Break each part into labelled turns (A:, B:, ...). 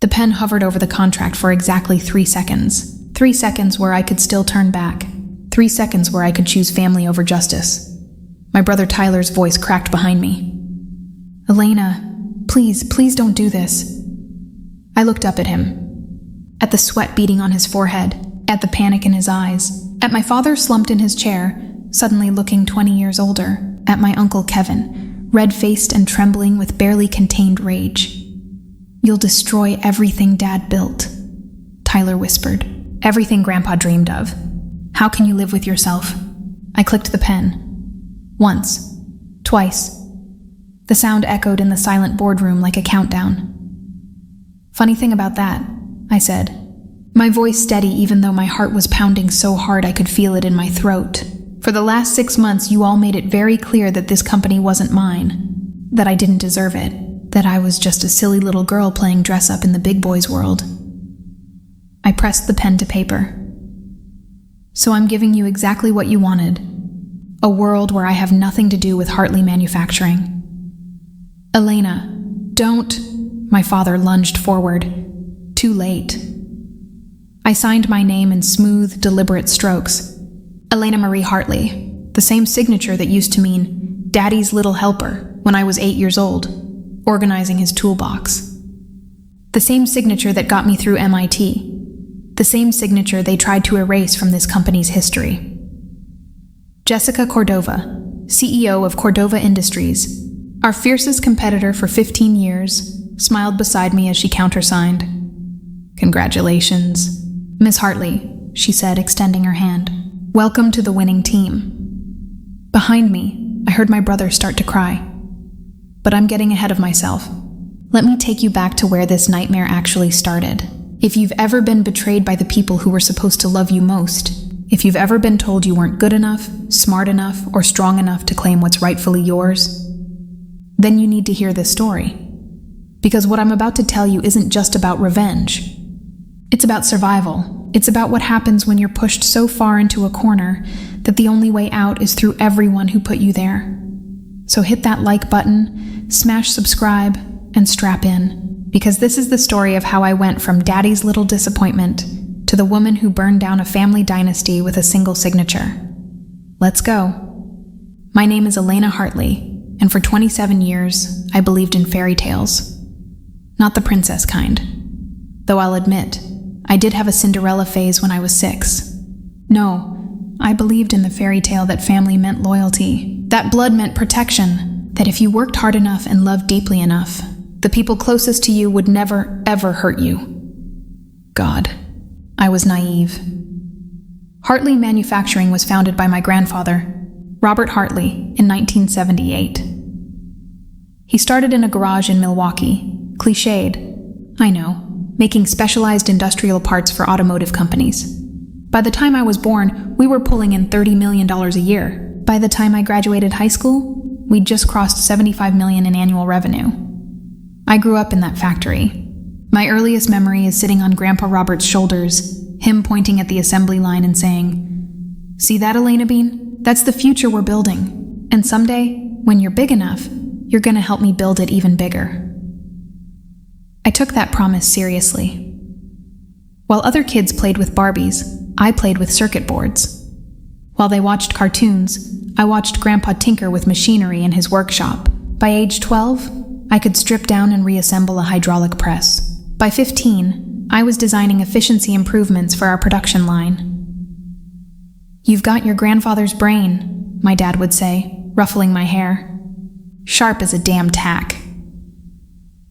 A: The pen hovered over the contract for exactly 3 seconds. 3 seconds where I could still turn back. 3 seconds where I could choose family over justice. My brother Tyler's voice cracked behind me. "Elena, please don't do this." I looked up at him, at the sweat beading on his forehead, at the panic in his eyes, at my father slumped in his chair, suddenly looking 20 years older, at my uncle Kevin, red-faced and trembling with barely contained rage. "You'll destroy everything Dad built," Tyler whispered. "Everything Grandpa dreamed of. How can you live with yourself?" I clicked the pen. Once. Twice. The sound echoed in the silent boardroom like a countdown. "Funny thing about that," I said, my voice steady even though my heart was pounding so hard I could feel it in my throat. "For the last 6 months, you all made it very clear that this company wasn't mine, that I didn't deserve it, that I was just a silly little girl playing dress-up in the big boys' world." I pressed the pen to paper. "So I'm giving you exactly what you wanted. A world where I have nothing to do with Hartley Manufacturing." "Elena, don't..." My father lunged forward. Too late. I signed my name in smooth, deliberate strokes. Elena Marie Hartley, the same signature that used to mean Daddy's little helper when I was 8 years old, organizing his toolbox. The same signature that got me through MIT. The same signature they tried to erase from this company's history. Jessica Cordova, CEO of Cordova Industries, our fiercest competitor for 15 years, smiled beside me as she countersigned. "Congratulations, Miss Hartley," she said, extending her hand. "Welcome to the winning team." Behind me, I heard my brother start to cry. But I'm getting ahead of myself. Let me take you back to where this nightmare actually started. If you've ever been betrayed by the people who were supposed to love you most, if you've ever been told you weren't good enough, smart enough, or strong enough to claim what's rightfully yours, then you need to hear this story. Because what I'm about to tell you isn't just about revenge. It's about survival. It's about what happens when you're pushed so far into a corner that the only way out is through everyone who put you there. So hit that like button, smash subscribe, and strap in. Because this is the story of how I went from Daddy's little disappointment to the woman who burned down a family dynasty with a single signature. Let's go. My name is Elena Hartley, and for 27 years, I believed in fairy tales. Not the princess kind. Though I'll admit, I did have a Cinderella phase when I was 6. No, I believed in the fairy tale that family meant loyalty, that blood meant protection, that if you worked hard enough and loved deeply enough, the people closest to you would never, ever hurt you. God, I was naive. Hartley Manufacturing was founded by my grandfather, Robert Hartley, in 1978. He started in a garage in Milwaukee, cliched, I know, making specialized industrial parts for automotive companies. By the time I was born, we were pulling in $30 million a year. By the time I graduated high school, we'd just crossed $75 million in annual revenue. I grew up in that factory. My earliest memory is sitting on Grandpa Robert's shoulders, him pointing at the assembly line and saying, "See that, Elena Bean? That's the future we're building. And someday, when you're big enough, you're gonna help me build it even bigger." I took that promise seriously. While other kids played with Barbies, I played with circuit boards. While they watched cartoons, I watched Grandpa tinker with machinery in his workshop. By age 12, I could strip down and reassemble a hydraulic press. By 15, I was designing efficiency improvements for our production line. "You've got your grandfather's brain," my dad would say, ruffling my hair. "Sharp as a damn tack."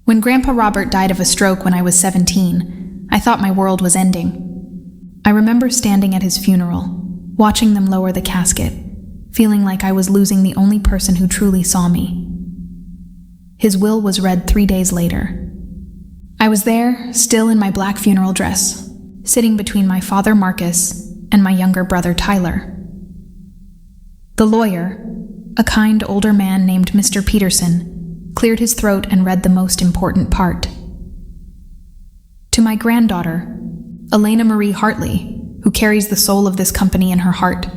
A: When Grandpa Robert died of a stroke when I was 17, I thought my world was ending. I remember standing at his funeral, watching them lower the casket, feeling like I was losing the only person who truly saw me. His will was read 3 days later. I was there, still in my black funeral dress, sitting between my father Marcus and my younger brother Tyler. The lawyer, a kind older man named Mr. Peterson, cleared his throat and read the most important part. "To my granddaughter, Elena Marie Hartley, who carries the soul of this company in her heart,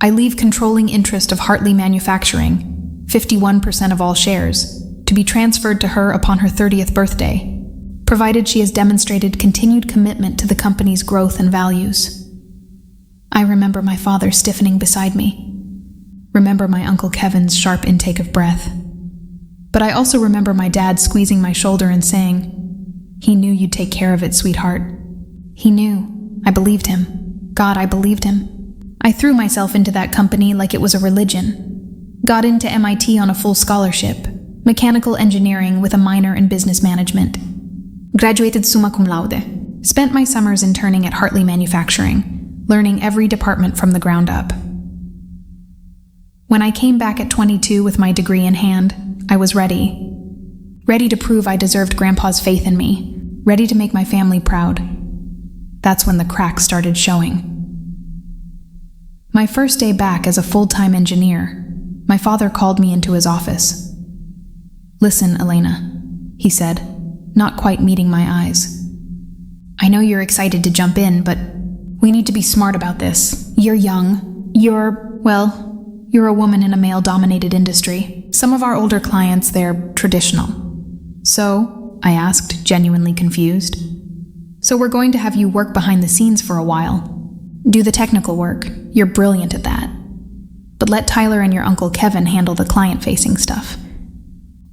A: I leave controlling interest of Hartley Manufacturing, 51% of all shares, to be transferred to her upon her 30th birthday. provided she has demonstrated continued commitment to the company's growth and values. I remember my father stiffening beside me, remember my Uncle Kevin's sharp intake of breath. But I also remember my dad squeezing my shoulder and saying, "He knew you'd take care of it, sweetheart. He knew." I believed him. God, I believed him. I threw myself into that company like it was a religion. Got into MIT on a full scholarship, mechanical engineering with a minor in business management. Graduated summa cum laude. Spent my summers interning at Hartley Manufacturing, learning every department from the ground up. When I came back at 22 with my degree in hand, I was ready. Ready to prove I deserved Grandpa's faith in me, ready to make my family proud. That's when the cracks started showing. My first day back as a full-time engineer, my father called me into his office. "Listen, Elena," he said, not quite meeting my eyes. "I know you're excited to jump in, but we need to be smart about this. You're young. You're a woman in a male-dominated industry. Some of our older clients, they're traditional." "So?" I asked, genuinely confused. "So we're going to have you work behind the scenes for a while. Do the technical work. You're brilliant at that. But let Tyler and your Uncle Kevin handle the client-facing stuff.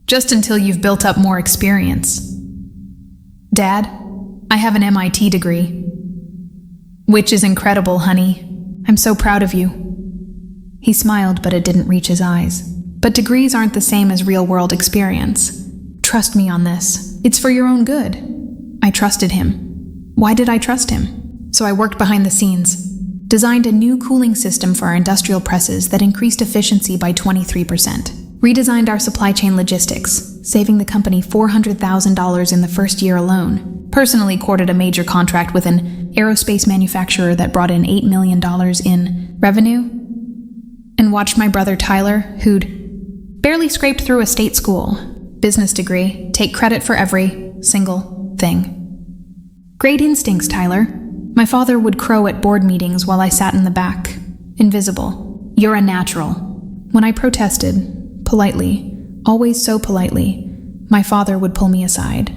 A: Just until you've built up more experience." "Dad, I have an MIT degree." "Which is incredible, honey. I'm so proud of you." He smiled, but it didn't reach his eyes. "But degrees aren't the same as real-world experience. Trust me on this. It's for your own good." I trusted him. Why did I trust him? So I worked behind the scenes, designed a new cooling system for our industrial presses that increased efficiency by 23%, redesigned our supply chain logistics, saving the company $400,000 in the first year alone, personally courted a major contract with an aerospace manufacturer that brought in $8 million in revenue, and watched my brother Tyler, who'd barely scraped through a state school, business degree, take credit for every single thing. Great instincts, Tyler. My father would crow at board meetings while I sat in the back, invisible. "You're a natural." When I protested, politely, always so politely, my father would pull me aside.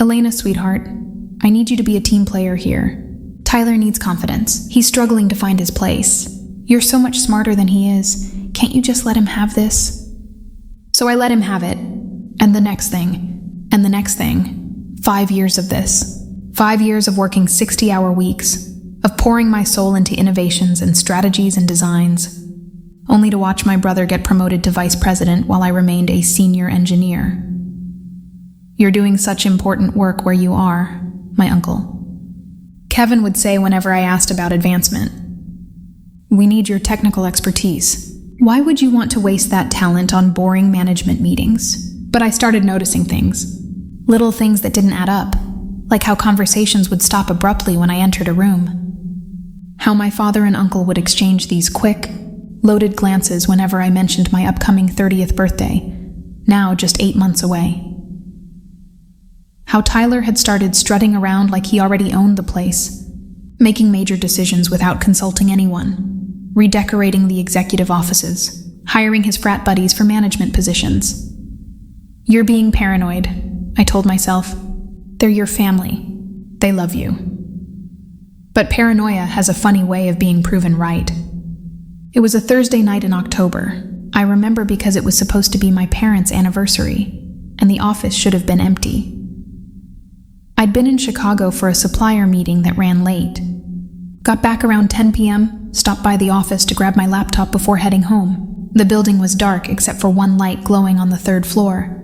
A: "Elena, sweetheart, I need you to be a team player here. Tyler needs confidence. He's struggling to find his place. You're so much smarter than he is. Can't you just let him have this?" So I let him have it. And the next thing, and the next thing. 5 years of this. 5 years of working 60-hour weeks, of pouring my soul into innovations and strategies and designs, only to watch my brother get promoted to vice president while I remained a senior engineer. "You're doing such important work where you are," my uncle Kevin would say whenever I asked about advancement. "We need your technical expertise. Why would you want to waste that talent on boring management meetings?" But I started noticing things. Little things that didn't add up, like how conversations would stop abruptly when I entered a room. How my father and uncle would exchange these quick, loaded glances whenever I mentioned my upcoming 30th birthday, now just 8 months away. How Tyler had started strutting around like he already owned the place, making major decisions without consulting anyone, redecorating the executive offices, hiring his frat buddies for management positions. "You're being paranoid," I told myself. "They're your family. They love you." But paranoia has a funny way of being proven right. It was a Thursday night in October. I remember because it was supposed to be my parents' anniversary, and the office should have been empty. I'd been in Chicago for a supplier meeting that ran late. Got back around 10 p.m., stopped by the office to grab my laptop before heading home. The building was dark except for one light glowing on the 3rd floor.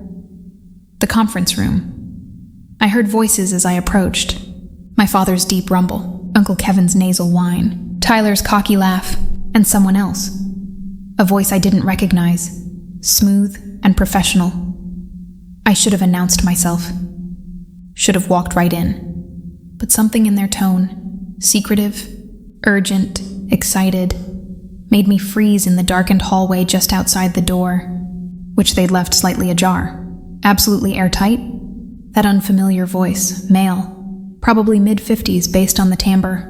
A: The conference room. I heard voices as I approached. My father's deep rumble, Uncle Kevin's nasal whine, Tyler's cocky laugh, and someone else. A voice I didn't recognize, smooth and professional. I should have announced myself. Should have walked right in. But something in their tone, secretive, urgent, excited, made me freeze in the darkened hallway just outside the door, which they'd left slightly ajar. Absolutely airtight. That unfamiliar voice, male, probably mid-50s based on the timbre.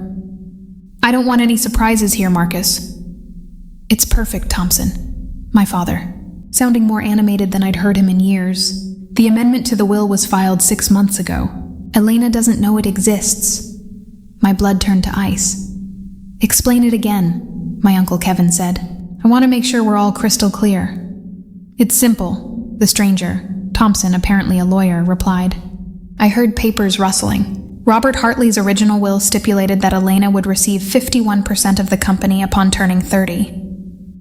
A: "I don't want any surprises here, Marcus." "It's perfect, Thompson," my father, sounding more animated than I'd heard him in years. The amendment to the will was filed 6 months ago. Elena doesn't know it exists. My blood turned to ice. Explain it again, my Uncle Kevin said. I want to make sure we're all crystal clear. It's simple, the stranger, Thompson, apparently a lawyer, replied. I heard papers rustling. Robert Hartley's original will stipulated that Elena would receive 51% of the company upon turning 30.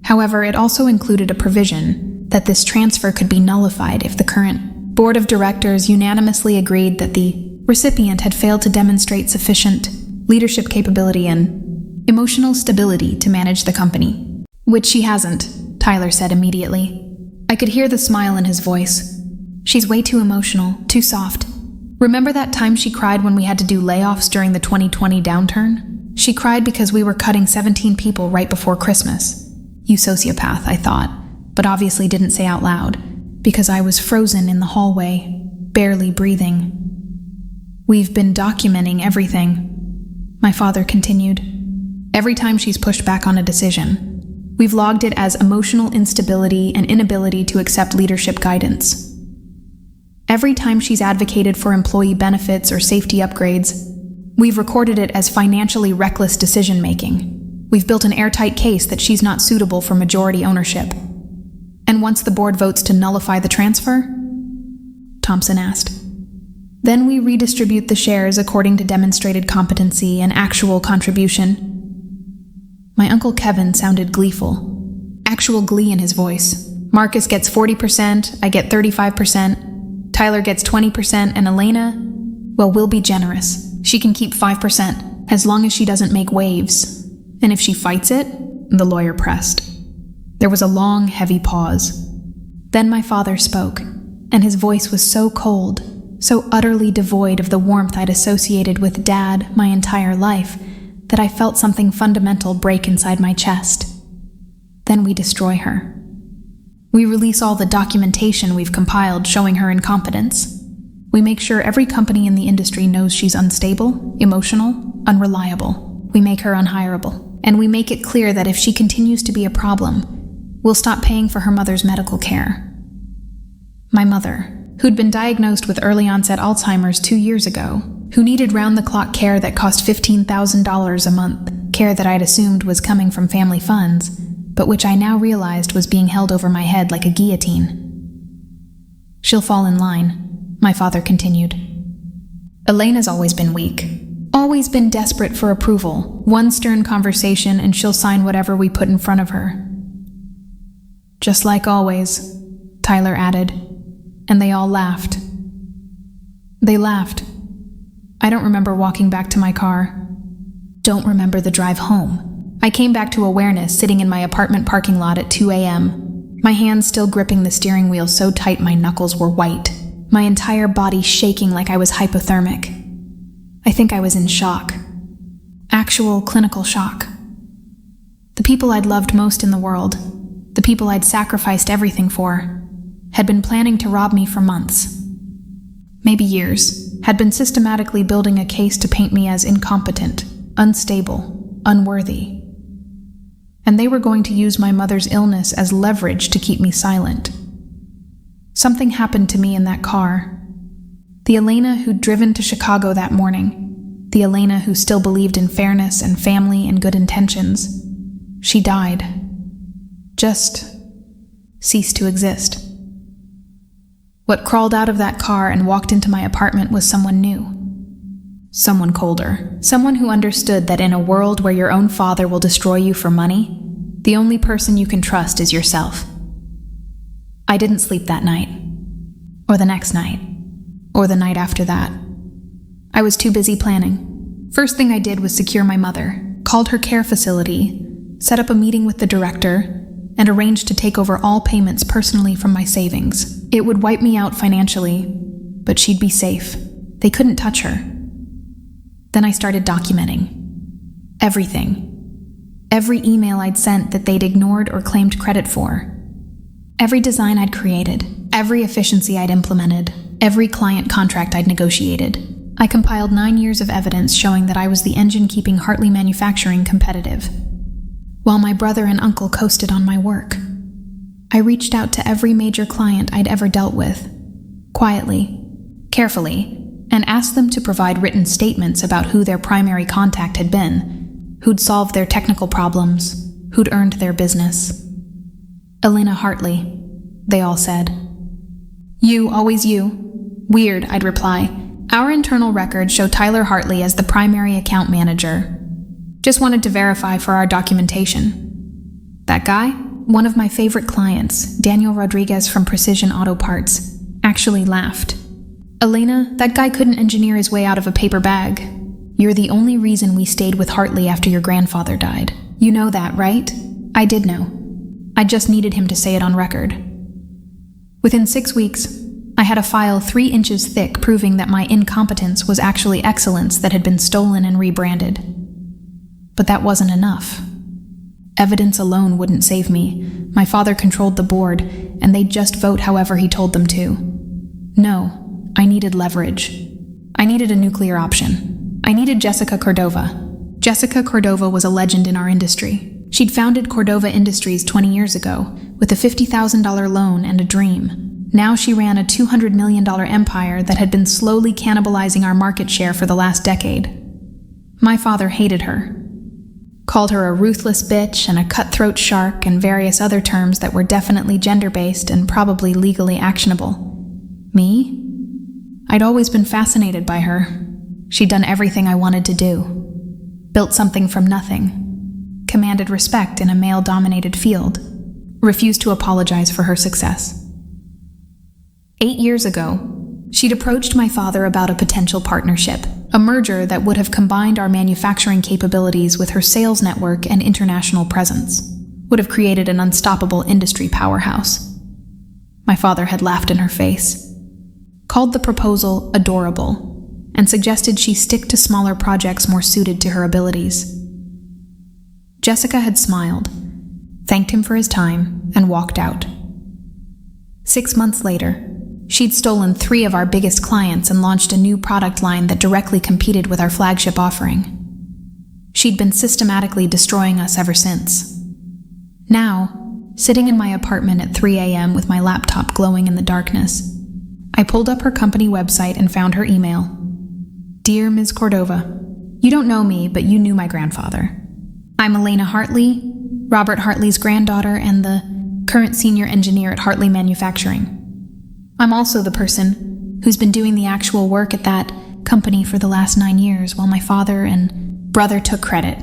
A: However, it also included a provision that this transfer could be nullified if the current board of directors unanimously agreed that the recipient had failed to demonstrate sufficient leadership capability and emotional stability to manage the company. Which she hasn't, Tyler said immediately. I could hear the smile in his voice. She's way too emotional, too soft. Remember that time she cried when we had to do layoffs during the 2020 downturn? She cried because we were cutting 17 people right before Christmas. You sociopath, I thought, but obviously didn't say out loud, because I was frozen in the hallway, barely breathing. We've been documenting everything, my father continued. Every time she's pushed back on a decision, we've logged it as emotional instability and inability to accept leadership guidance. Every time she's advocated for employee benefits or safety upgrades, we've recorded it as financially reckless decision-making. We've built an airtight case that she's not suitable for majority ownership. And once the board votes to nullify the transfer? Thompson asked. Then we redistribute the shares according to demonstrated competency and actual contribution. My Uncle Kevin sounded gleeful. Actual glee in his voice. Marcus gets 40%, I get 35%, Tyler gets 20%, and Elena, well, we'll be generous. She can keep 5%, as long as she doesn't make waves. And if she fights it, the lawyer pressed. There was a long, heavy pause. Then my father spoke, and his voice was so cold, so utterly devoid of the warmth I'd associated with Dad my entire life, that I felt something fundamental break inside my chest. Then we destroy her. We release all the documentation we've compiled showing her incompetence. We make sure every company in the industry knows she's unstable, emotional, unreliable. We make her unhireable. And we make it clear that if she continues to be a problem, we'll stop paying for her mother's medical care. My mother, who'd been diagnosed with early-onset Alzheimer's 2 years ago, who needed round-the-clock care that cost $15,000 a month, care that I'd assumed was coming from family funds, but which I now realized was being held over my head like a guillotine. She'll fall in line, my father continued. Elena's always been weak. Always been desperate for approval. One stern conversation and she'll sign whatever we put in front of her. Just like always, Tyler added, and they all laughed. They laughed. I don't remember walking back to my car. Don't remember the drive home. I came back to awareness sitting in my apartment parking lot at 2 a.m., my hands still gripping the steering wheel so tight my knuckles were white, my entire body shaking like I was hypothermic. I think I was in shock. Actual clinical shock. The people I'd loved most in the world, the people I'd sacrificed everything for, had been planning to rob me for months. Maybe years, had been systematically building a case to paint me as incompetent, unstable, unworthy. And they were going to use my mother's illness as leverage to keep me silent. Something happened to me in that car. The Elena who'd driven to Chicago that morning, the Elena who still believed in fairness and family and good intentions, she died. Just ceased to exist. What crawled out of that car and walked into my apartment was someone new. Someone colder. Someone who understood that in a world where your own father will destroy you for money, the only person you can trust is yourself. I didn't sleep that night, or the next night, or the night after that. I was too busy planning. First thing I did was secure my mother, called her care facility, set up a meeting with the director, and arranged to take over all payments personally from my savings. It would wipe me out financially, but she'd be safe. They couldn't touch her. Then I started documenting. Everything. Every email I'd sent that they'd ignored or claimed credit for. Every design I'd created. Every efficiency I'd implemented. Every client contract I'd negotiated. I compiled 9 years of evidence showing that I was the engine keeping Hartley Manufacturing competitive, while my brother and uncle coasted on my work. I reached out to every major client I'd ever dealt with, quietly, carefully, and asked them to provide written statements about who their primary contact had been, who'd solved their technical problems, who'd earned their business. Elena Hartley, they all said. You, always you. Weird, I'd reply. Our internal records show Tyler Hartley as the primary account manager. Just wanted to verify for our documentation. That guy, one of my favorite clients, Daniel Rodriguez from Precision Auto Parts, actually laughed. Elena, that guy couldn't engineer his way out of a paper bag. You're the only reason we stayed with Hartley after your grandfather died. You know that, right? I did know. I just needed him to say it on record. Within 6 weeks, I had a file 3 inches thick proving that my incompetence was actually excellence that had been stolen and rebranded. But that wasn't enough. Evidence alone wouldn't save me. My father controlled the board, and they'd just vote however he told them to. No, I needed leverage. I needed a nuclear option. I needed Jessica Cordova. Jessica Cordova was a legend in our industry. She'd founded Cordova Industries 20 years ago, with a $50,000 loan and a dream. Now she ran a $200 million empire that had been slowly cannibalizing our market share for the last decade. My father hated her. Called her a ruthless bitch and a cutthroat shark and various other terms that were definitely gender-based and probably legally actionable. Me? I'd always been fascinated by her. She'd done everything I wanted to do. Built something from nothing. Commanded respect in a male-dominated field. Refused to apologize for her success. 8 years ago, she'd approached my father about a potential partnership, a merger that would have combined our manufacturing capabilities with her sales network and international presence, would have created an unstoppable industry powerhouse. My father had laughed in her face, called the proposal adorable, and suggested she stick to smaller projects more suited to her abilities. Jessica had smiled, thanked him for his time, and walked out. 6 months later, she'd stolen 3 of our biggest clients and launched a new product line that directly competed with our flagship offering. She'd been systematically destroying us ever since. Now, sitting in my apartment at 3 a.m. with my laptop glowing in the darkness, I pulled up her company website and found her email. Dear Ms. Cordova, you don't know me, but you knew my grandfather. I'm Elena Hartley, Robert Hartley's granddaughter and the current senior engineer at Hartley Manufacturing. I'm also the person who's been doing the actual work at that company for the last 9 years while my father and brother took credit.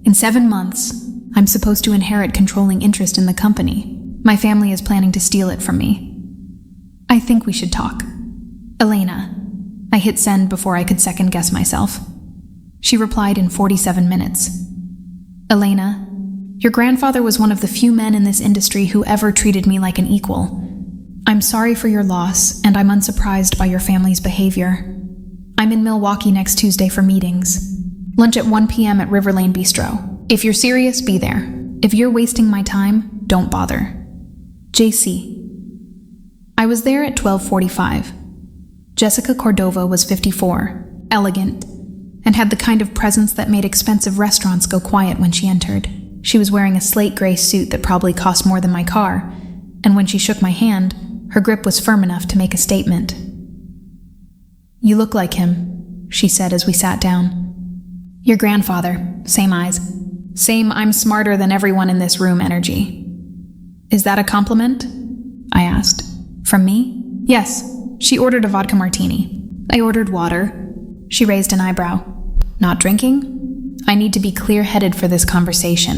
A: In 7 months, I'm supposed to inherit controlling interest in the company. My family is planning to steal it from me. I think we should talk. Elena. I hit send before I could second guess myself. She replied in 47 minutes. Elena, your grandfather was one of the few men in this industry who ever treated me like an equal. I'm sorry for your loss, and I'm unsurprised by your family's behavior. I'm in Milwaukee next Tuesday for meetings. Lunch at 1 p.m. at River Lane Bistro. If you're serious, be there. If you're wasting my time, don't bother. JC. I was there at 12:45. Jessica Cordova was 54, elegant, and had the kind of presence that made expensive restaurants go quiet when she entered. She was wearing a slate gray suit that probably cost more than my car, and when she shook my hand, her grip was firm enough to make a statement. You look like him, she said as we sat down. Your grandfather, same eyes. Same I'm smarter than everyone in this room energy. Is that a compliment? I asked. From me? Yes. She ordered a vodka martini. I ordered water. She raised an eyebrow. Not drinking? I need to be clear-headed for this conversation.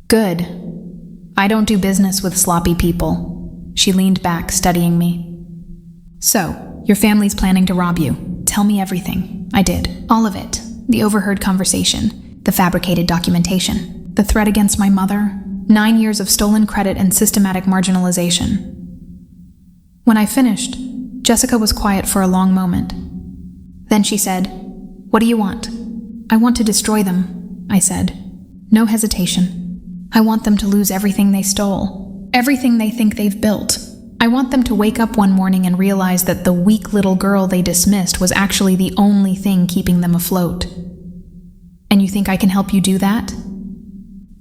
A: Good. I don't do business with sloppy people. She leaned back, studying me. So, your family's planning to rob you. Tell me everything. I did. All of it. The overheard conversation. The fabricated documentation. The threat against my mother. 9 years of stolen credit and systematic marginalization. When I finished, Jessica was quiet for a long moment. Then she said, What do you want? I want to destroy them, I said. No hesitation. I want them to lose everything they stole, everything they think they've built. I want them to wake up one morning and realize that the weak little girl they dismissed was actually the only thing keeping them afloat. And you think I can help you do that?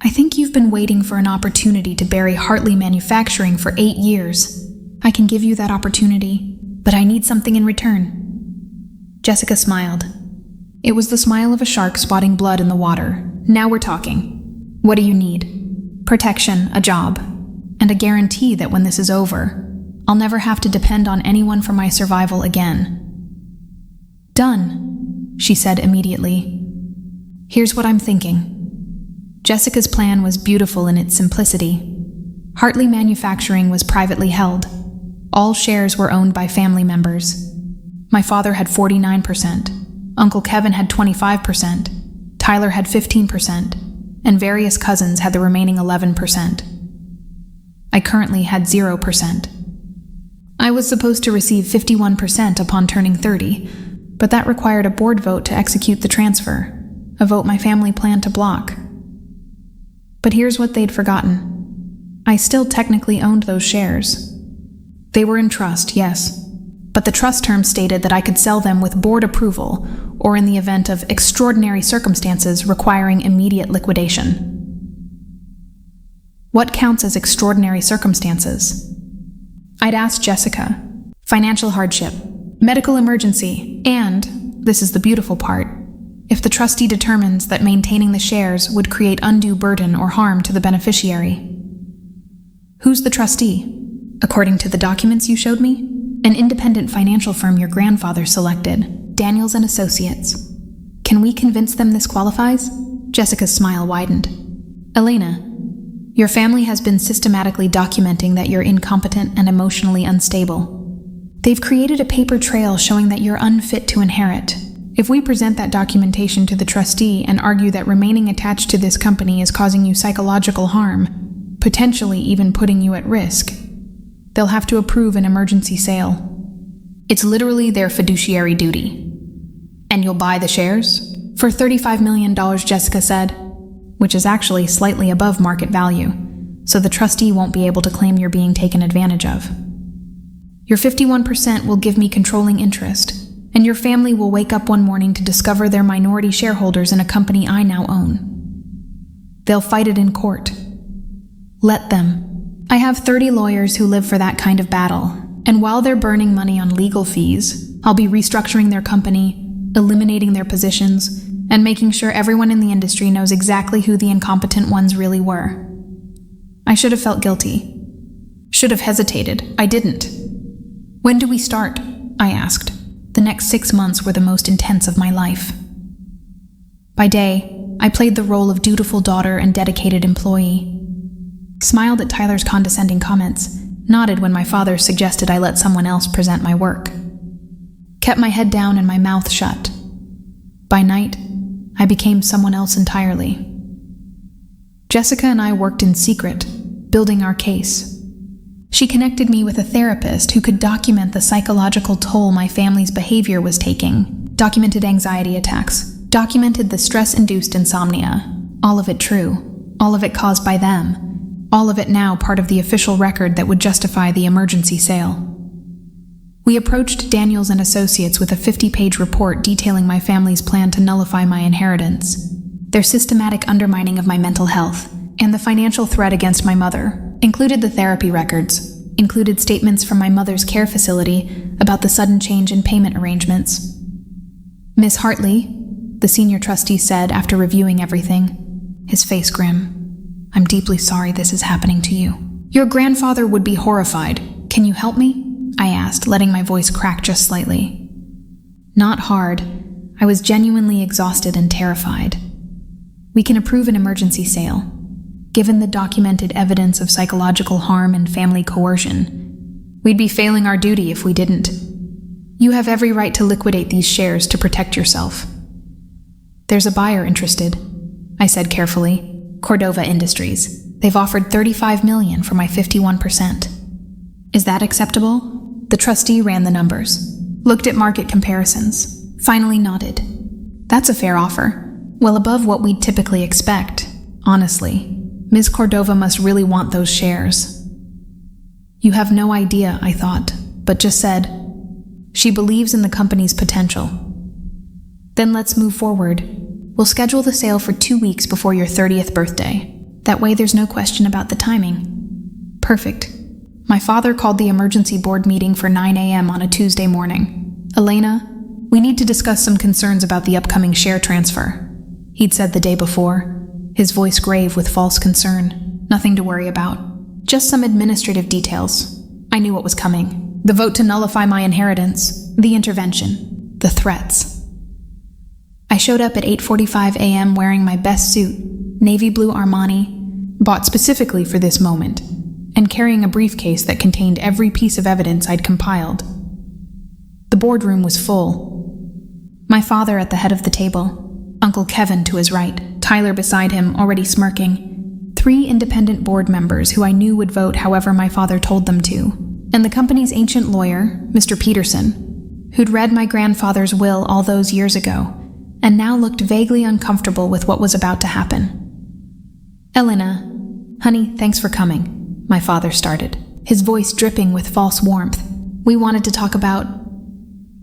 A: I think you've been waiting for an opportunity to bury Hartley Manufacturing for 8 years. I can give you that opportunity, but I need something in return. Jessica smiled. It was the smile of a shark spotting blood in the water. Now we're talking. What do you need? Protection, a job, and a guarantee that when this is over, I'll never have to depend on anyone for my survival again. Done, she said immediately. Here's what I'm thinking. Jessica's plan was beautiful in its simplicity. Hartley Manufacturing was privately held. All shares were owned by family members. My father had 49%, Uncle Kevin had 25%, Tyler had 15%, and various cousins had the remaining 11%. I currently had 0%. I was supposed to receive 51% upon turning 30, but that required a board vote to execute the transfer, a vote my family planned to block. But here's what they'd forgotten. I still technically owned those shares. They were in trust, yes, but the trust terms stated that I could sell them with board approval or in the event of extraordinary circumstances requiring immediate liquidation. What counts as extraordinary circumstances? I'd asked Jessica. Financial hardship, medical emergency, and, this is the beautiful part, if the trustee determines that maintaining the shares would create undue burden or harm to the beneficiary. Who's the trustee? According to the documents you showed me, an independent financial firm your grandfather selected, Daniels & Associates. Can we convince them this qualifies? Jessica's smile widened. Elena, your family has been systematically documenting that you're incompetent and emotionally unstable. They've created a paper trail showing that you're unfit to inherit. If we present that documentation to the trustee and argue that remaining attached to this company is causing you psychological harm, potentially even putting you at risk, they'll have to approve an emergency sale. It's literally their fiduciary duty. And you'll buy the shares? For $35 million, Jessica said, which is actually slightly above market value, so the trustee won't be able to claim you're being taken advantage of. Your 51% will give me controlling interest, and your family will wake up one morning to discover they're minority shareholders in a company I now own. They'll fight it in court. Let them. I have 30 lawyers who live for that kind of battle, and while they're burning money on legal fees, I'll be restructuring their company, eliminating their positions, and making sure everyone in the industry knows exactly who the incompetent ones really were. I should have felt guilty. Should have hesitated. I didn't. When do we start? I asked. The next 6 months were the most intense of my life. By day, I played the role of dutiful daughter and dedicated employee. Smiled at Tyler's condescending comments, nodded when my father suggested I let someone else present my work. Kept my head down and my mouth shut. By night, I became someone else entirely. Jessica and I worked in secret, building our case. She connected me with a therapist who could document the psychological toll my family's behavior was taking, documented anxiety attacks, documented the stress-induced insomnia, all of it true, all of it caused by them, all of it now part of the official record that would justify the emergency sale. We approached Daniels & Associates with a 50-page report detailing my family's plan to nullify my inheritance, their systematic undermining of my mental health, and the financial threat against my mother, included the therapy records, included statements from my mother's care facility about the sudden change in payment arrangements. Miss Hartley, the senior trustee said after reviewing everything, his face grim, I'm deeply sorry this is happening to you. Your grandfather would be horrified. Can you help me? I asked, letting my voice crack just slightly. Not hard. I was genuinely exhausted and terrified. We can approve an emergency sale. Given the documented evidence of psychological harm and family coercion, we'd be failing our duty if we didn't. You have every right to liquidate these shares to protect yourself. There's a buyer interested, I said carefully. Cordova Industries. They've offered $35 million for my 51%. Is that acceptable? The trustee ran the numbers, looked at market comparisons, finally nodded. That's a fair offer, well above what we'd typically expect. Honestly, Ms. Cordova must really want those shares. You have no idea, I thought, but just said, she believes in the company's potential. Then let's move forward. We'll schedule the sale for 2 weeks before your 30th birthday. That way there's no question about the timing. Perfect. My father called the emergency board meeting for 9 a.m. on a Tuesday morning. Elena, we need to discuss some concerns about the upcoming share transfer, he'd said the day before, his voice grave with false concern. Nothing to worry about. Just some administrative details. I knew what was coming. The vote to nullify my inheritance, the intervention, the threats. I showed up at 8:45 a.m. wearing my best suit, navy blue Armani, bought specifically for this moment, and carrying a briefcase that contained every piece of evidence I'd compiled. The boardroom was full. My father at the head of the table, Uncle Kevin to his right, Tyler beside him, already smirking, 3 independent board members who I knew would vote however my father told them to, and the company's ancient lawyer, Mr. Peterson, who'd read my grandfather's will all those years ago, and now looked vaguely uncomfortable with what was about to happen. Elena, honey, thanks for coming, my father started, his voice dripping with false warmth. We wanted to talk about...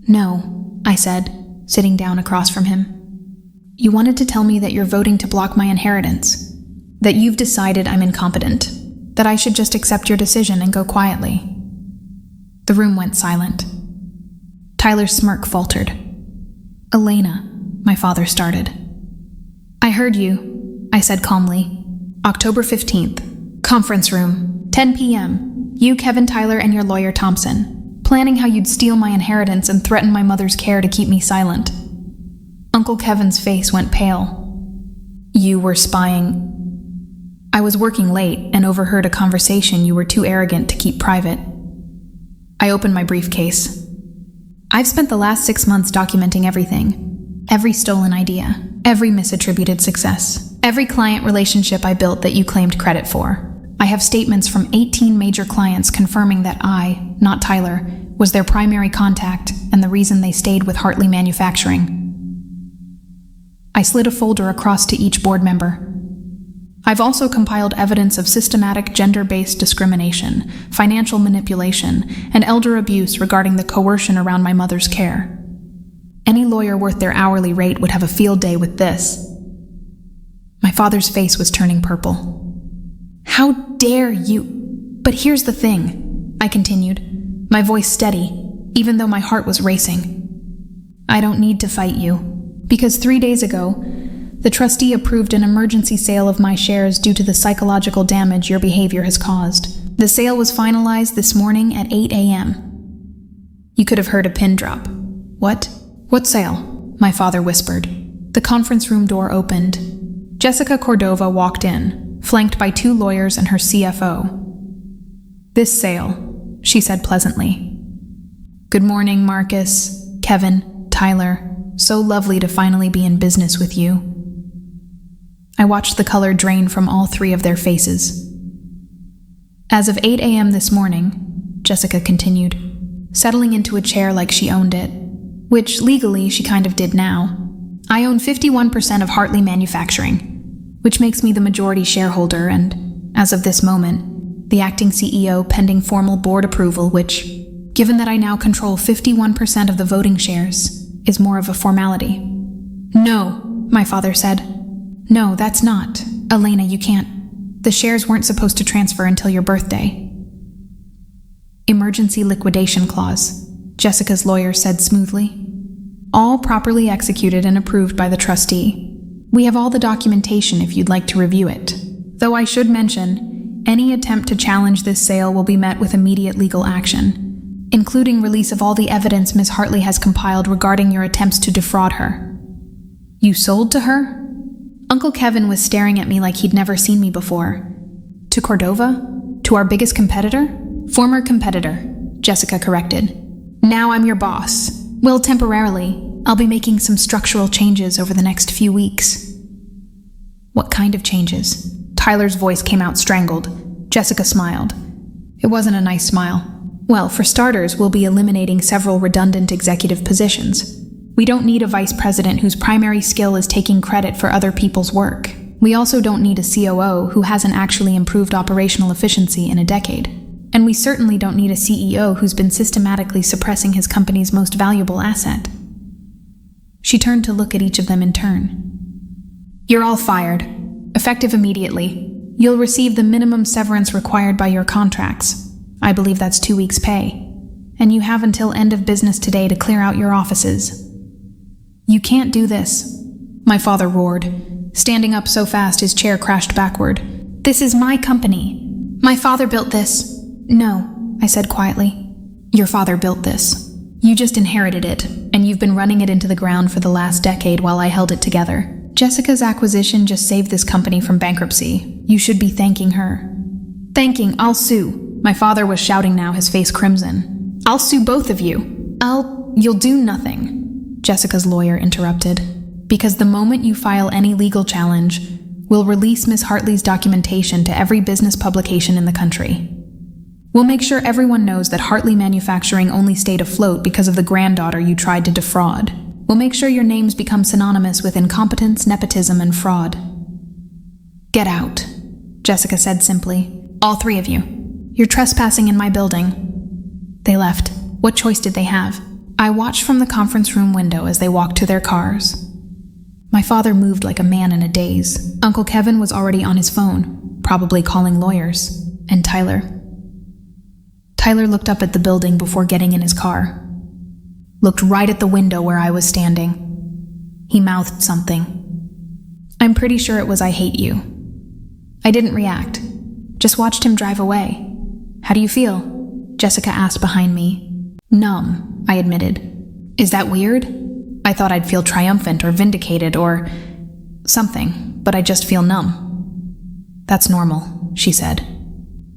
A: No, I said, sitting down across from him. You wanted to tell me that you're voting to block my inheritance, that you've decided I'm incompetent, that I should just accept your decision and go quietly. The room went silent. Tyler's smirk faltered. Elena, my father started. I heard you, I said calmly. October 15th, conference room, 10 p.m., you, Kevin, Tyler, and your lawyer, Thompson, planning how you'd steal my inheritance and threaten my mother's care to keep me silent. Uncle Kevin's face went pale. You were spying. I was working late and overheard a conversation you were too arrogant to keep private. I opened my briefcase. I've spent the last 6 months documenting everything. Every stolen idea, every misattributed success, every client relationship I built that you claimed credit for. I have statements from 18 major clients confirming that I, not Tyler, was their primary contact and the reason they stayed with Hartley Manufacturing. I slid a folder across to each board member. I've also compiled evidence of systematic gender-based discrimination, financial manipulation, and elder abuse regarding the coercion around my mother's care. Any lawyer worth their hourly rate would have a field day with this. My father's face was turning purple. How dare you? But here's the thing, I continued, my voice steady, even though my heart was racing. I don't need to fight you, because 3 days ago, the trustee approved an emergency sale of my shares due to the psychological damage your behavior has caused. The sale was finalized this morning at 8 a.m. You could have heard a pin drop. What? What sale? My father whispered. The conference room door opened. Jessica Cordova walked in, flanked by 2 lawyers and her CFO. This sale, she said pleasantly. Good morning, Marcus, Kevin, Tyler. So lovely to finally be in business with you. I watched the color drain from all 3 of their faces. As of 8 a.m. this morning, Jessica continued, settling into a chair like she owned it, which legally she kind of did now. I own 51% of Hartley Manufacturing, which makes me the majority shareholder and, as of this moment, the acting CEO pending formal board approval, which, given that I now control 51% of the voting shares, is more of a formality. No, my father said. No, that's not. Elena, you can't. The shares weren't supposed to transfer until your birthday. Emergency liquidation clause, Jessica's lawyer said smoothly. All properly executed and approved by the trustee. We have all the documentation if you'd like to review it. Though I should mention, any attempt to challenge this sale will be met with immediate legal action, including release of all the evidence Ms. Hartley has compiled regarding your attempts to defraud her. You sold to her? Uncle Kevin was staring at me like he'd never seen me before. To Cordova? To our biggest competitor? Former competitor, Jessica corrected. Now I'm your boss. Well, temporarily. I'll be making some structural changes over the next few weeks. What kind of changes? Tyler's voice came out strangled. Jessica smiled. It wasn't a nice smile. Well, for starters, we'll be eliminating several redundant executive positions. We don't need a vice president whose primary skill is taking credit for other people's work. We also don't need a COO who hasn't actually improved operational efficiency in a decade. And we certainly don't need a CEO who's been systematically suppressing his company's most valuable asset. She turned to look at each of them in turn. You're all fired. Effective immediately. You'll receive the minimum severance required by your contracts. I believe that's 2 weeks' pay, and you have until end of business today to clear out your offices. You can't do this, my father roared, standing up so fast his chair crashed backward. This is my company. My father built this. No, I said quietly. Your father built this. You just inherited it, and you've been running it into the ground for the last decade while I held it together. Jessica's acquisition just saved this company from bankruptcy. You should be thanking her. Thanking, I'll sue. My father was shouting now, his face crimson. I'll sue both of you. You'll do nothing, Jessica's lawyer interrupted. Because the moment you file any legal challenge, we'll release Miss Hartley's documentation to every business publication in the country. We'll make sure everyone knows that Hartley Manufacturing only stayed afloat because of the granddaughter you tried to defraud. We'll make sure your names become synonymous with incompetence, nepotism, and fraud. Get out, Jessica said simply. All 3 of you. You're trespassing in my building. They left. What choice did they have? I watched from the conference room window as they walked to their cars. My father moved like a man in a daze. Uncle Kevin was already on his phone, probably calling lawyers. And Tyler looked up at the building before getting in his car. Looked right at the window where I was standing. He mouthed something. I'm pretty sure it was, "I hate you." I didn't react. Just watched him drive away. How do you feel? Jessica asked behind me. Numb, I admitted. Is that weird? I thought I'd feel triumphant or vindicated or something, but I just feel numb. That's normal, she said.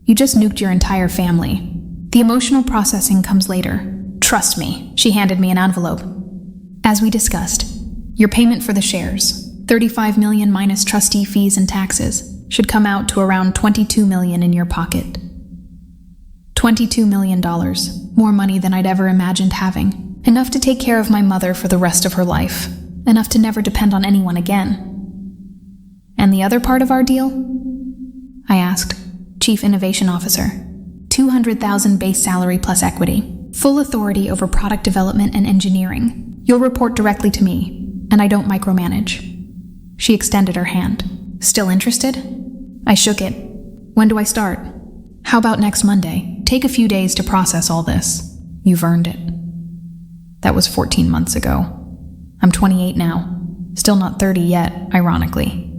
A: You just nuked your entire family. The emotional processing comes later. Trust me, she handed me an envelope. As we discussed, your payment for the shares, $35 million minus trustee fees and taxes, should come out to around $22 million in your pocket. $22 million, more money than I'd ever imagined having. Enough to take care of my mother for the rest of her life. Enough to never depend on anyone again. And the other part of our deal? I asked. Chief Innovation Officer. $200,000 base salary plus equity. Full authority over product development and engineering. You'll report directly to me, and I don't micromanage. She extended her hand. Still interested? I shook it. When do I start? How about next Monday? Take a few days to process all this. You've earned it. That was 14 months ago. I'm 28 now. Still not 30 yet, ironically.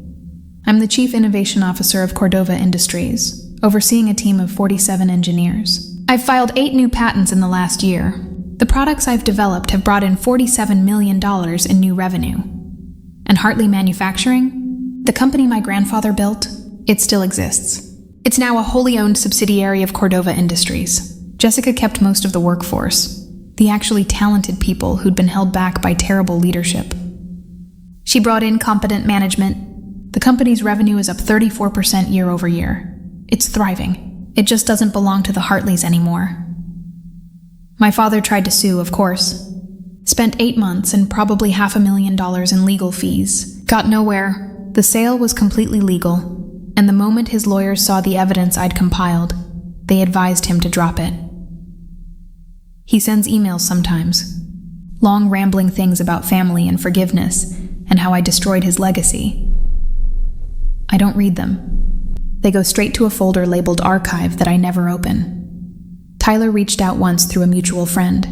A: I'm the Chief Innovation Officer of Cordova Industries, overseeing a team of 47 engineers. I've filed 8 new patents in the last year. The products I've developed have brought in $47 million in new revenue. And Hartley Manufacturing, the company my grandfather built, it still exists. It's now a wholly owned subsidiary of Cordova Industries. Jessica kept most of the workforce, the actually talented people who'd been held back by terrible leadership. She brought in competent management. The company's revenue is up 34% year over year. It's thriving. It just doesn't belong to the Hartleys anymore. My father tried to sue, of course. Spent 8 months and probably $500,000 in legal fees. Got nowhere. The sale was completely legal. And the moment his lawyers saw the evidence I'd compiled, they advised him to drop it. He sends emails sometimes, long rambling things about family and forgiveness, and how I destroyed his legacy. I don't read them. They go straight to a folder labeled Archive that I never open. Tyler reached out once through a mutual friend.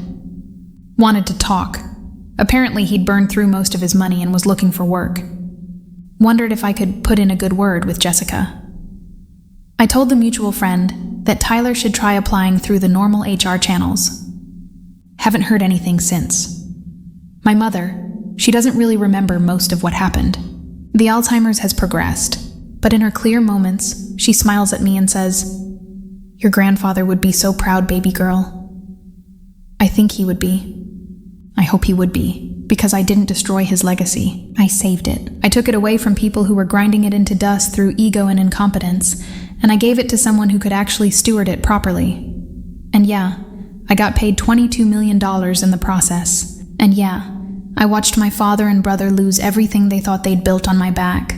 A: Wanted to talk. Apparently he'd burned through most of his money and was looking for work. Wondered if I could put in a good word with Jessica. I told the mutual friend that Tyler should try applying through the normal HR channels. Haven't heard anything since. My mother, she doesn't really remember most of what happened. The Alzheimer's has progressed, but in her clear moments, she smiles at me and says, "Your grandfather would be so proud, baby girl." I think he would be. I hope he would be. Because I didn't destroy his legacy. I saved it. I took it away from people who were grinding it into dust through ego and incompetence, and I gave it to someone who could actually steward it properly. And yeah, I got paid $22 million in the process. And yeah, I watched my father and brother lose everything they thought they'd built on my back.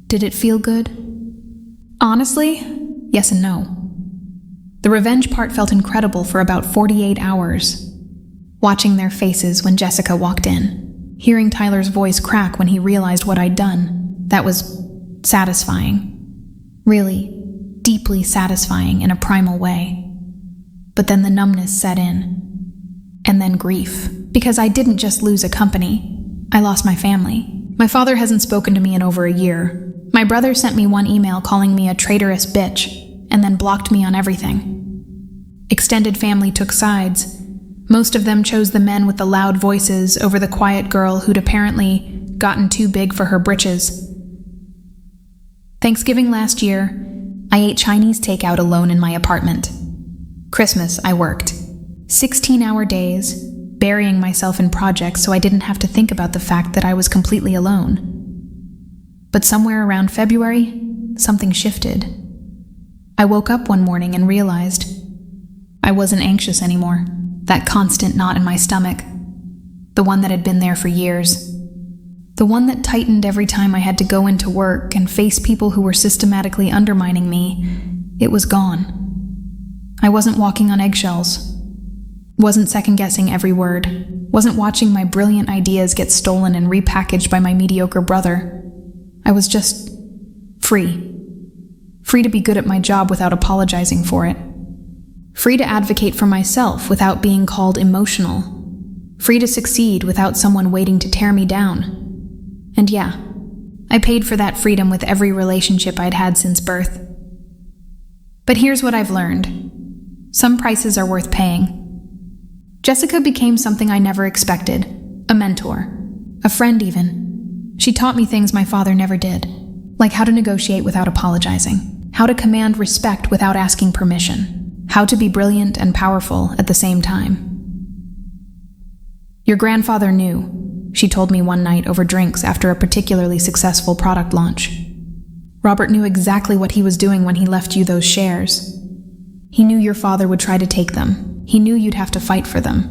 A: Did it feel good? Honestly, yes and no. The revenge part felt incredible for about 48 hours. Watching their faces when Jessica walked in, hearing Tyler's voice crack when he realized what I'd done, that was satisfying. Really, deeply satisfying in a primal way. but then the numbness set in. And then grief, because I didn't just lose a company, I lost my family. My father hasn't spoken to me in over a year. My brother sent me one email calling me a traitorous bitch, and then blocked me on everything. Extended family took sides. Most of them chose the men with the loud voices over the quiet girl who'd apparently gotten too big for her britches. Thanksgiving last year, I ate Chinese takeout alone in my apartment. Christmas, I worked. 16-hour days, burying myself in projects so I didn't have to think about the fact that I was completely alone. But somewhere around February, something shifted. I woke up one morning and realized I wasn't anxious anymore. That constant knot in my stomach, the one that had been there for years, the one that tightened every time I had to go into work and face people who were systematically undermining me, it was gone. I wasn't walking on eggshells, wasn't second-guessing every word, wasn't watching my brilliant ideas get stolen and repackaged by my mediocre brother. I was just free. Free to be good at my job without apologizing for it. Free to advocate for myself without being called emotional. Free to succeed without someone waiting to tear me down. And yeah, I paid for that freedom with every relationship I'd had since birth. But here's what I've learned. Some prices are worth paying. Jessica became something I never expected. A mentor. A friend even. She taught me things my father never did. Like how to negotiate without apologizing. How to command respect without asking permission. How to be brilliant and powerful at the same time. Your grandfather knew, she told me one night over drinks after a particularly successful product launch. Robert knew exactly what he was doing when he left you those shares. He knew your father would try to take them. He knew you'd have to fight for them.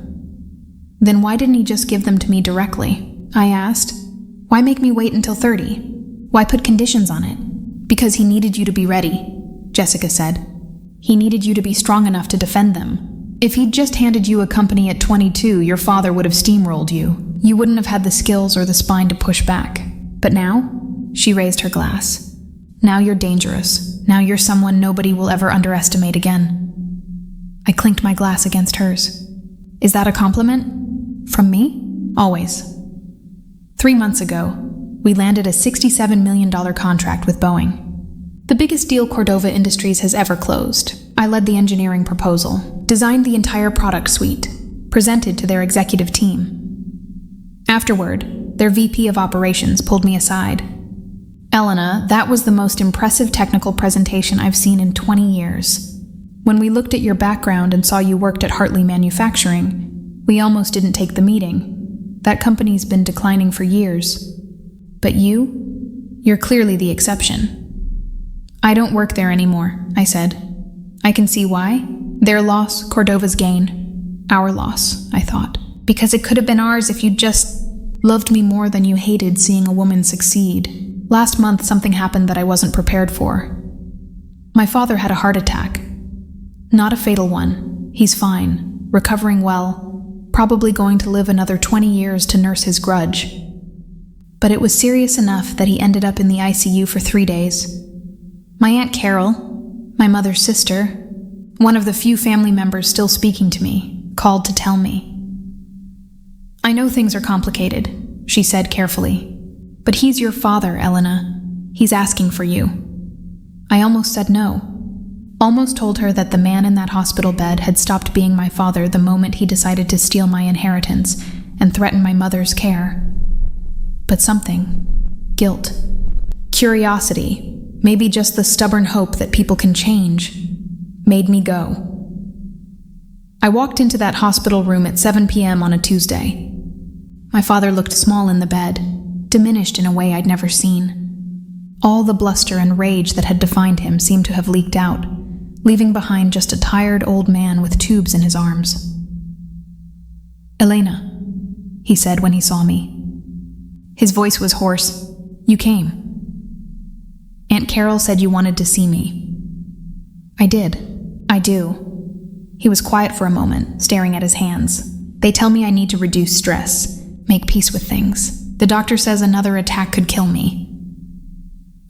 A: Then why didn't he just give them to me directly? I asked. Why make me wait until 30? Why put conditions on it? Because he needed you to be ready, Jessica said. He needed you to be strong enough to defend them. If he'd just handed you a company at 22, your father would have steamrolled you. You wouldn't have had the skills or the spine to push back. But now, she raised her glass. Now you're dangerous. Now you're someone nobody will ever underestimate again. I clinked my glass against hers. Is that a compliment? From me? Always. 3 months ago, we landed a $67 million contract with Boeing. The biggest deal Cordova Industries has ever closed. I led the engineering proposal, designed the entire product suite, presented to their executive team. Afterward, their VP of operations pulled me aside. Elena, that was the most impressive technical presentation I've seen in 20 years. When we looked at your background and saw you worked at Hartley Manufacturing, we almost didn't take the meeting. That company's been declining for years. But you're clearly the exception. I don't work there anymore, I said. I can see why. Their loss, Cordova's gain. Our loss, I thought. Because it could have been ours if you'd just loved me more than you hated seeing a woman succeed. Last month, something happened that I wasn't prepared for. My father had a heart attack. Not a fatal one. He's fine, recovering well, probably going to live another 20 years to nurse his grudge. But it was serious enough that he ended up in the ICU for 3 days. My Aunt Carol, my mother's sister, one of the few family members still speaking to me, called to tell me. I know things are complicated, she said carefully, but he's your father, Elena. He's asking for you. I almost said no. Almost told her that the man in that hospital bed had stopped being my father the moment he decided to steal my inheritance and threaten my mother's care. But something, guilt, curiosity, maybe just the stubborn hope that people can change, made me go. I walked into that hospital room at 7 p.m. on a Tuesday. My father looked small in the bed, diminished in a way I'd never seen. All the bluster and rage that had defined him seemed to have leaked out, leaving behind just a tired old man with tubes in his arms. Elena, he said when he saw me. His voice was hoarse. You came. Aunt Carol said you wanted to see me. I did. I do. He was quiet for a moment, staring at his hands. They tell me I need to reduce stress, make peace with things. The doctor says another attack could kill me.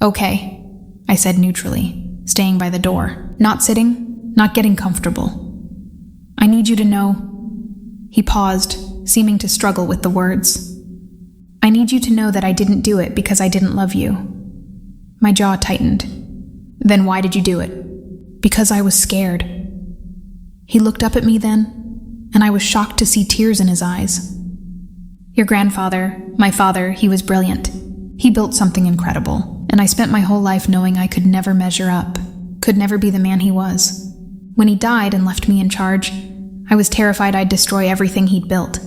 A: Okay, I said neutrally, staying by the door, not sitting, not getting comfortable. I need you to know." He paused, seeming to struggle with the words. "I need you to know that I didn't do it because I didn't love you." My jaw tightened. "Then why did you do it?" "Because I was scared." He looked up at me then, and I was shocked to see tears in his eyes. "Your grandfather, my father, he was brilliant. He built something incredible, and I spent my whole life knowing I could never measure up, could never be the man he was. When he died and left me in charge, I was terrified I'd destroy everything he'd built."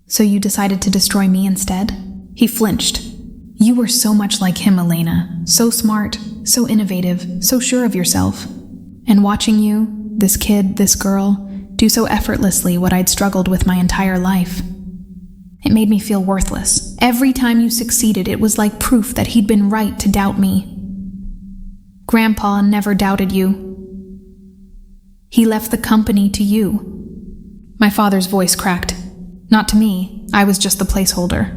A: "So you decided to destroy me instead?" He flinched. "You were so much like him, Elena. So smart, so innovative, so sure of yourself. And watching you, this kid, this girl, do so effortlessly what I'd struggled with my entire life. It made me feel worthless. Every time you succeeded, it was like proof that he'd been right to doubt me." "Grandpa never doubted you. He left the company to you." My father's voice cracked. "Not to me. I was just the placeholder.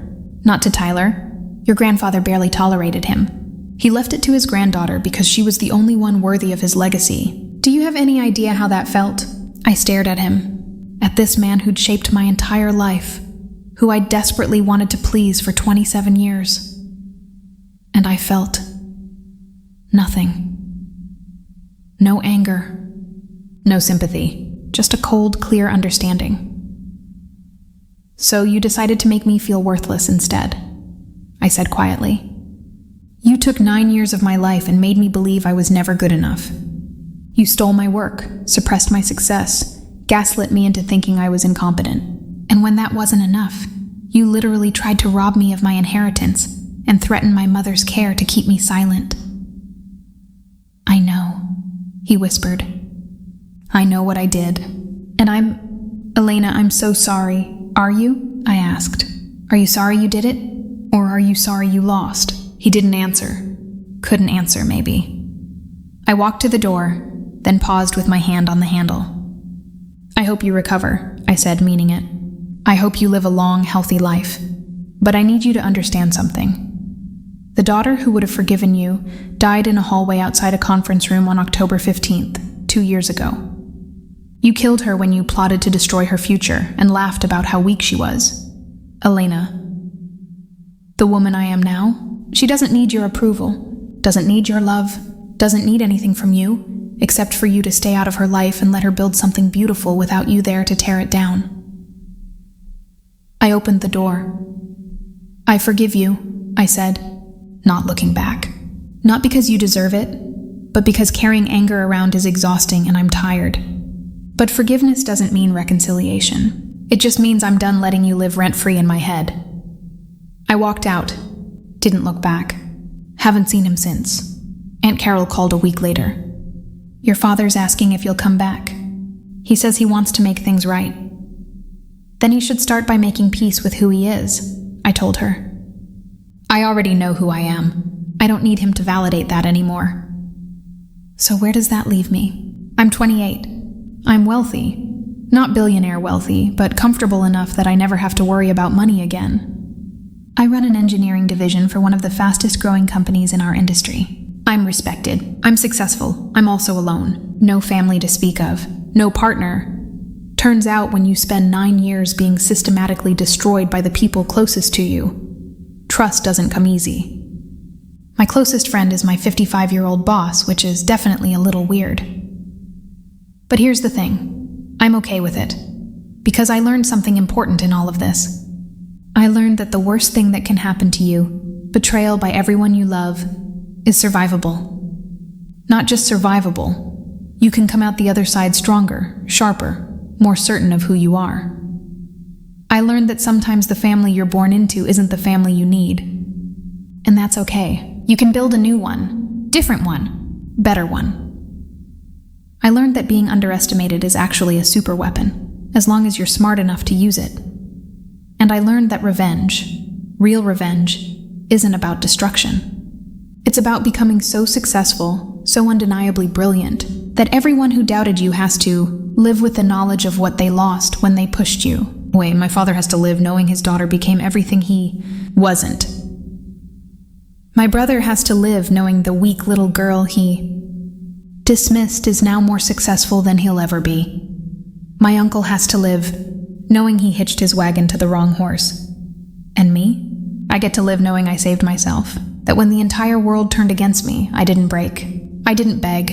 A: Not to Tyler. Your grandfather barely tolerated him. He left it to his granddaughter because she was the only one worthy of his legacy. Do you have any idea how that felt?" I stared at him, at this man who'd shaped my entire life, who I desperately wanted to please for 27 years. And I felt nothing. No anger. No sympathy, just a cold, clear understanding. "So you decided to make me feel worthless instead," I said quietly. "You took 9 years of my life and made me believe I was never good enough. You stole my work, suppressed my success, gaslit me into thinking I was incompetent. And when that wasn't enough, you literally tried to rob me of my inheritance and threaten my mother's care to keep me silent." "I know," he whispered. "I know what I did. And Elena, I'm so sorry. Are you?" I asked. "Are you sorry you did it? Or are you sorry you lost?" He didn't answer. Couldn't answer, maybe. I walked to the door, then paused with my hand on the handle. "I hope you recover," I said, meaning it. "I hope you live a long, healthy life. But I need you to understand something. The daughter who would have forgiven you died in a hallway outside a conference room on October 15th, 2 years ago. You killed her when you plotted to destroy her future and laughed about how weak she was. Elena. The woman I am now, she doesn't need your approval, doesn't need your love, doesn't need anything from you, except for you to stay out of her life and let her build something beautiful without you there to tear it down." I opened the door. "I forgive you," I said, not looking back. "Not because you deserve it, but because carrying anger around is exhausting and I'm tired. But forgiveness doesn't mean reconciliation. It just means I'm done letting you live rent-free in my head." I walked out. Didn't look back. Haven't seen him since. Aunt Carol called a week later. "Your father's asking if you'll come back. He says he wants to make things right." "Then he should start by making peace with who he is," I told her. "I already know who I am. I don't need him to validate that anymore." "So where does that leave me? I'm 28. I'm wealthy. Not billionaire wealthy, but comfortable enough that I never have to worry about money again. I run an engineering division for one of the fastest growing companies in our industry. I'm respected. I'm successful. I'm also alone. No family to speak of. No partner. Turns out when you spend 9 years being systematically destroyed by the people closest to you, trust doesn't come easy. My closest friend is my 55-year-old boss, which is definitely a little weird. But here's the thing. I'm okay with it. Because I learned something important in all of this. I learned that the worst thing that can happen to you, betrayal by everyone you love, is survivable. Not just survivable. You can come out the other side stronger, sharper, more certain of who you are. I learned that sometimes the family you're born into isn't the family you need. And that's okay. You can build a new one, different one, better one. I learned that being underestimated is actually a super weapon, as long as you're smart enough to use it. And I learned that revenge, real revenge, isn't about destruction. It's about becoming so successful, so undeniably brilliant, that everyone who doubted you has to live with the knowledge of what they lost when they pushed you. Wait, my father has to live knowing his daughter became everything he wasn't. My brother has to live knowing the weak little girl he dismissed is now more successful than he'll ever be. My uncle has to live, knowing he hitched his wagon to the wrong horse. And me? I get to live knowing I saved myself. That when the entire world turned against me, I didn't break. I didn't beg.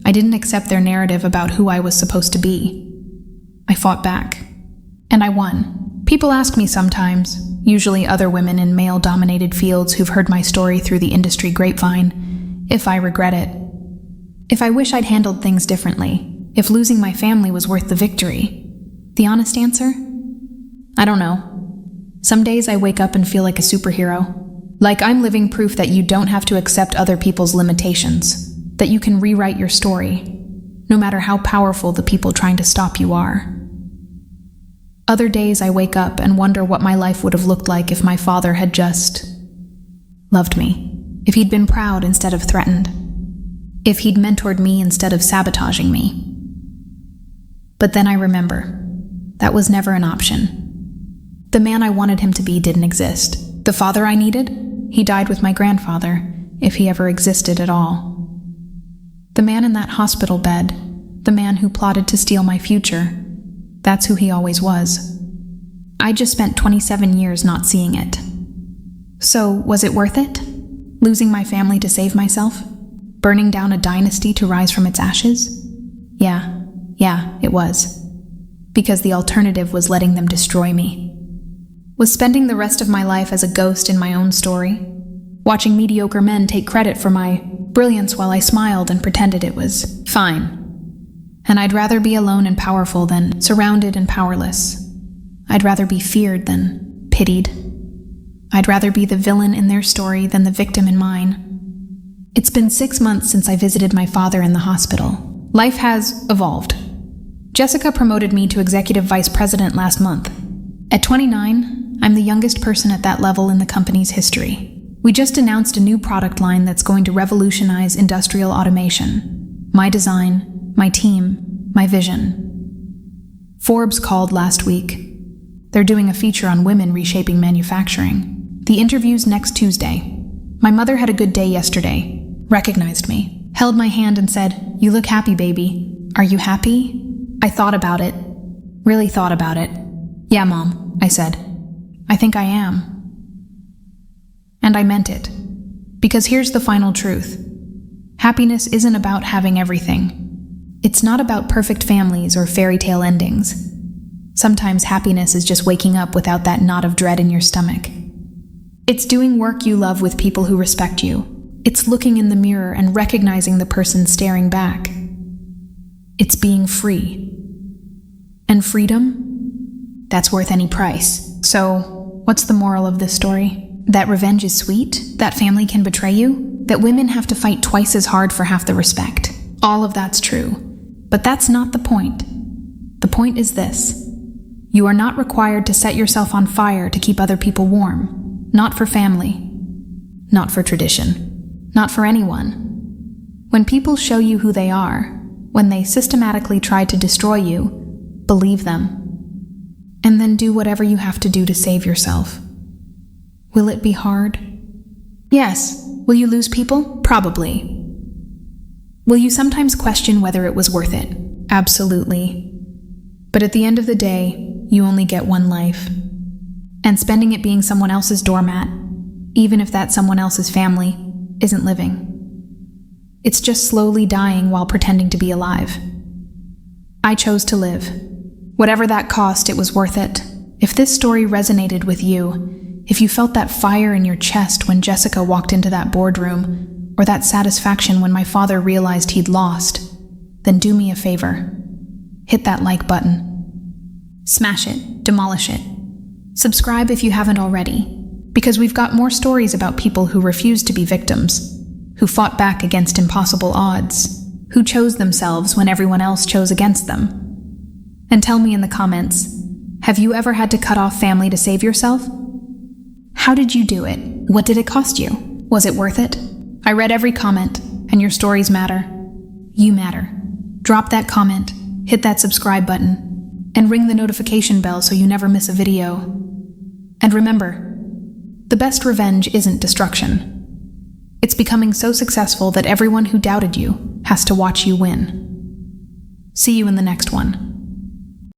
A: I didn't accept their narrative about who I was supposed to be. I fought back. And I won. People ask me sometimes, usually other women in male-dominated fields who've heard my story through the industry grapevine, if I regret it. If I wish I'd handled things differently. If losing my family was worth the victory. The honest answer? I don't know. Some days I wake up and feel like a superhero. Like I'm living proof that you don't have to accept other people's limitations. That you can rewrite your story, no matter how powerful the people trying to stop you are. Other days I wake up and wonder what my life would have looked like if my father had just loved me. If he'd been proud instead of threatened. If he'd mentored me instead of sabotaging me. But then I remember, that was never an option. The man I wanted him to be didn't exist. The father I needed, he died with my grandfather, if he ever existed at all. The man in that hospital bed, the man who plotted to steal my future, that's who he always was. I just spent 27 years not seeing it. So, was it worth it? Losing my family to save myself? Burning down a dynasty to rise from its ashes? Yeah, it was. Because the alternative was letting them destroy me. Was spending the rest of my life as a ghost in my own story? Watching mediocre men take credit for my brilliance while I smiled and pretended it was fine. And I'd rather be alone and powerful than surrounded and powerless. I'd rather be feared than pitied. I'd rather be the villain in their story than the victim in mine. It's been 6 months since I visited my father in the hospital. Life has evolved. Jessica promoted me to executive vice president last month. At 29, I'm the youngest person at that level in the company's history. We just announced a new product line that's going to revolutionize industrial automation. My design, my team, my vision. Forbes called last week. They're doing a feature on women reshaping manufacturing. The interview's next Tuesday. My mother had a good day yesterday, recognized me, held my hand and said, "You look happy, baby. Are you happy?" I thought about it. Really thought about it. "Yeah, Mom," I said. "I think I am." And I meant it. Because here's the final truth. Happiness isn't about having everything. It's not about perfect families or fairy tale endings. Sometimes happiness is just waking up without that knot of dread in your stomach. It's doing work you love with people who respect you. It's looking in the mirror and recognizing the person staring back. It's being free. And freedom? That's worth any price. So, what's the moral of this story? That revenge is sweet? That family can betray you? That women have to fight twice as hard for half the respect? All of that's true. But that's not the point. The point is this. You are not required to set yourself on fire to keep other people warm. Not for family. Not for tradition. Not for anyone. When people show you who they are, when they systematically try to destroy you, believe them. And then do whatever you have to do to save yourself. Will it be hard? Yes. Will you lose people? Probably. Will you sometimes question whether it was worth it? Absolutely. But at the end of the day, you only get one life. And spending it being someone else's doormat, even if that someone else's family, isn't living. It's just slowly dying while pretending to be alive. I chose to live. Whatever that cost, it was worth it. If this story resonated with you, if you felt that fire in your chest when Jessica walked into that boardroom, or that satisfaction when my father realized he'd lost, then do me a favor. Hit that like button. Smash it, demolish it. Subscribe if you haven't already, because we've got more stories about people who refused to be victims, who fought back against impossible odds, who chose themselves when everyone else chose against them. And tell me in the comments, have you ever had to cut off family to save yourself? How did you do it? What did it cost you? Was it worth it? I read every comment, and your stories matter. You matter. Drop that comment, hit that subscribe button, and ring the notification bell so you never miss a video. And remember, the best revenge isn't destruction. It's becoming so successful that everyone who doubted you has to watch you win. See you in the next one.